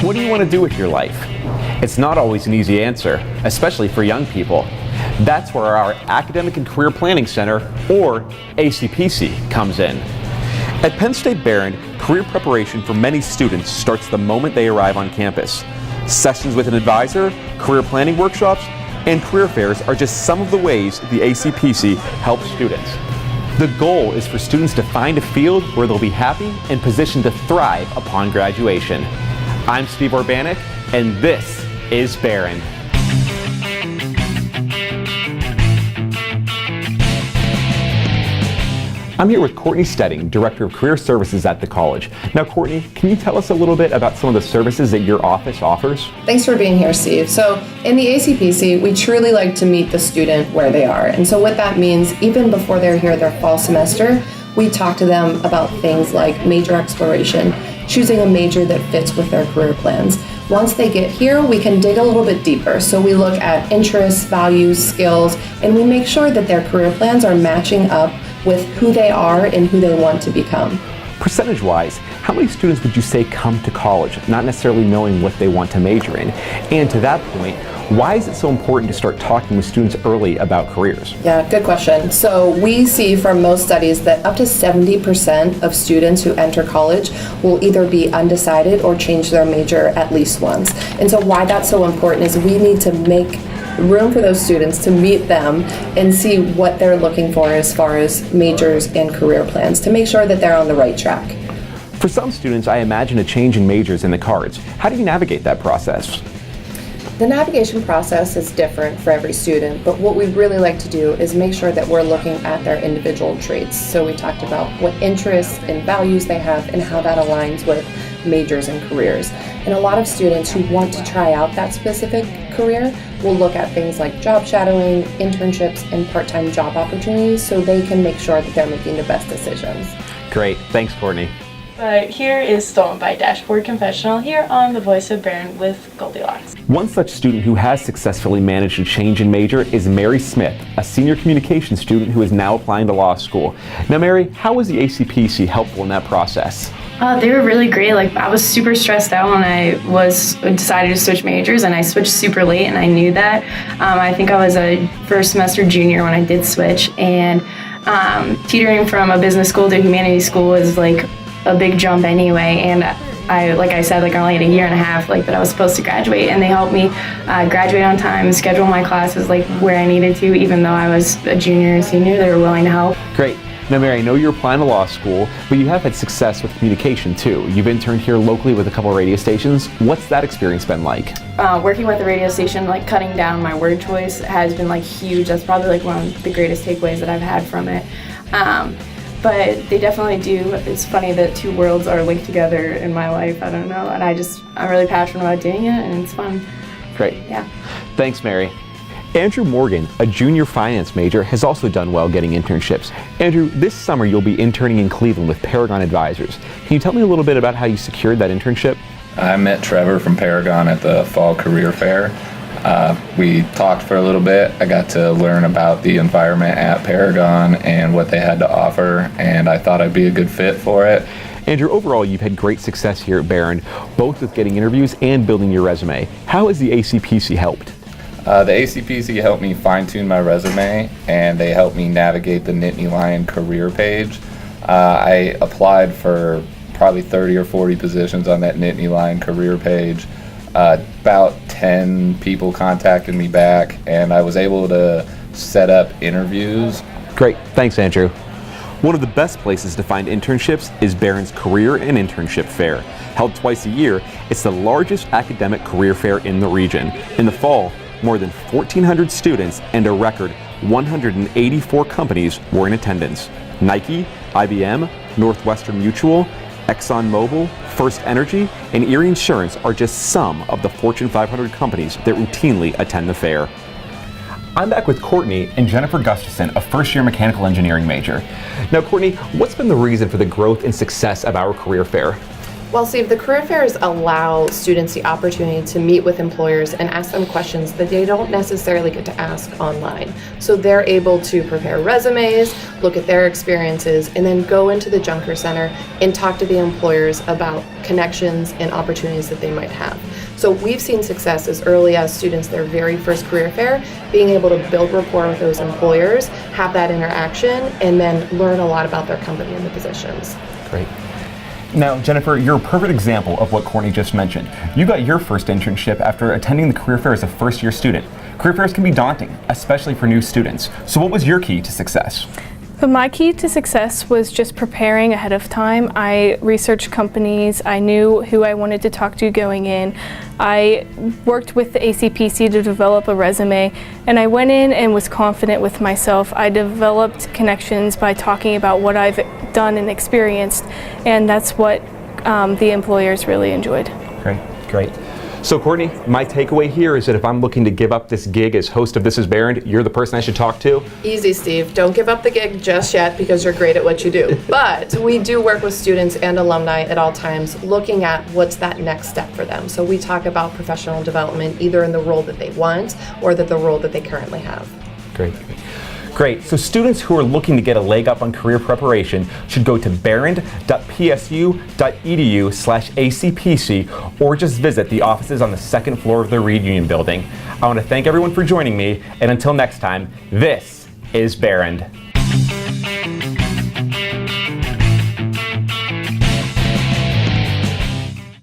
What do you want to do with your life? It's not always an easy answer, especially for young people. That's where our Academic and Career Planning Center, or ACPC, comes in. At Penn State Behrend, career preparation for many students starts the moment they arrive on campus. Sessions with an advisor, career planning workshops, and career fairs are just some of the ways the ACPC helps students. The goal is for students to find a field where they'll be happy and positioned to thrive upon graduation. I'm Steve Orbanek, and this is Behrend. I'm here with Courtney Stedding, Director of Career Services at the college. Now, Courtney, can you tell us a little bit about some of the services that your office offers? Thanks for being here, Steve. So in the ACPC, we truly like to meet the student where they are. And so what that means, even before they're here their fall semester, we talk to them about things like major exploration, choosing a major that fits with their career plans. Once they get here, we can dig a little bit deeper. So we look at interests, values, skills, and we make sure that their career plans are matching up with who they are and who they want to become. Percentage-wise, how many students would you say come to college not necessarily knowing what they want to major in? And to that point, why is it so important to start talking with students early about careers? Yeah, good question. So we see from most studies that up to 70% of students who enter college will either be undecided or change their major at least once. And so why that's so important is we need to make room for those students to meet them and see what they're looking for as far as majors and career plans to make sure that they're on the right track. For some students, I imagine a change in majors in the cards. How do you navigate that process? The navigation process is different for every student, but what we really like to do is make sure that we're looking at their individual traits. So we talked about what interests and values they have and how that aligns with majors and careers. And a lot of students who want to try out that specific career will look at things like job shadowing, internships, and part-time job opportunities so they can make sure that they're making the best decisions. Great. Thanks, Courtney. But here is Stolen by Dashboard Confessional here on The Voice of Behrend with Goldilocks. One such student who has successfully managed a change in major is Mary Smith, a senior communications student who is now applying to law school. Now, Mary, how was the ACPC helpful in that process? They were really great. I was super stressed out when I decided to switch majors, and I switched super late, and I knew that. I think I was a first semester junior when I did switch, and teetering from a business school to humanities school is a big jump anyway, and I only had a year and a half that I was supposed to graduate, and they helped me graduate on time, schedule my classes where I needed to, even though I was a junior and senior. They were willing to help. Great. Now, Mary, I know you're applying to law school, but you have had success with communication too. You've interned here locally with a couple of radio stations. What's that experience been like? Working with a radio station, cutting down my word choice has been huge. That's probably one of the greatest takeaways that I've had from it. But they definitely do. It's funny that two worlds are linked together in my life. I don't know. And I'm really passionate about doing it, and it's fun. Great. Yeah. Thanks, Mary. Andrew Morgan, a junior finance major, has also done well getting internships. Andrew, this summer you'll be interning in Cleveland with Paragon Advisors. Can you tell me a little bit about how you secured that internship? I met Trevor from Paragon at the fall career fair. We talked for a little bit. I got to learn about the environment at Paragon and what they had to offer, and I thought I'd be a good fit for it. Andrew, overall, you've had great success here at Behrend, both with getting interviews and building your resume. How has the ACPC helped? The ACPC helped me fine-tune my resume, and they helped me navigate the Nittany Lion career page. I applied for probably 30 or 40 positions on that Nittany Lion career page. About 10 people contacted me back, and I was able to set up interviews. Great. Thanks, Andrew. One of the best places to find internships is Behrend's Career and Internship Fair. Held twice a year, it's the largest academic career fair in the region. In the fall, more than 1,400 students and a record 184 companies were in attendance. Nike, IBM, Northwestern Mutual, ExxonMobil, First Energy, and Erie Insurance are just some of the Fortune 500 companies that routinely attend the fair. I'm back with Courtney and Jennifer Gustafson, a first-year mechanical engineering major. Now, Courtney, what's been the reason for the growth and success of our career fair? Well, Steve, the career fairs allow students the opportunity to meet with employers and ask them questions that they don't necessarily get to ask online. So they're able to prepare resumes, look at their experiences, and then go into the Junker Center and talk to the employers about connections and opportunities that they might have. So we've seen success as early as students, their very first career fair, being able to build rapport with those employers, have that interaction, and then learn a lot about their company and the positions. Great. Now, Jennifer, you're a perfect example of what Courtney just mentioned. You got your first internship after attending the career fair as a first-year student. Career fairs can be daunting, especially for new students. So what was your key to success? But my key to success was just preparing ahead of time. I researched companies, I knew who I wanted to talk to going in. I worked with the ACPC to develop a resume, and I went in and was confident with myself. I developed connections by talking about what I've done and experienced, and that's what the employers really enjoyed. Great, great. So Courtney, my takeaway here is that if I'm looking to give up this gig as host of This is Behrend, you're the person I should talk to? Easy, Steve. Don't give up the gig just yet because you're great at what you do. But we do work with students and alumni at all times looking at what's that next step for them. So we talk about professional development either in the role that they want or the role that they currently have. Great. Great. So students who are looking to get a leg up on career preparation should go to behrend.psu.edu/ACPC or just visit the offices on the second floor of the Reed Union Building. I want to thank everyone for joining me, and until next time, this is Behrend.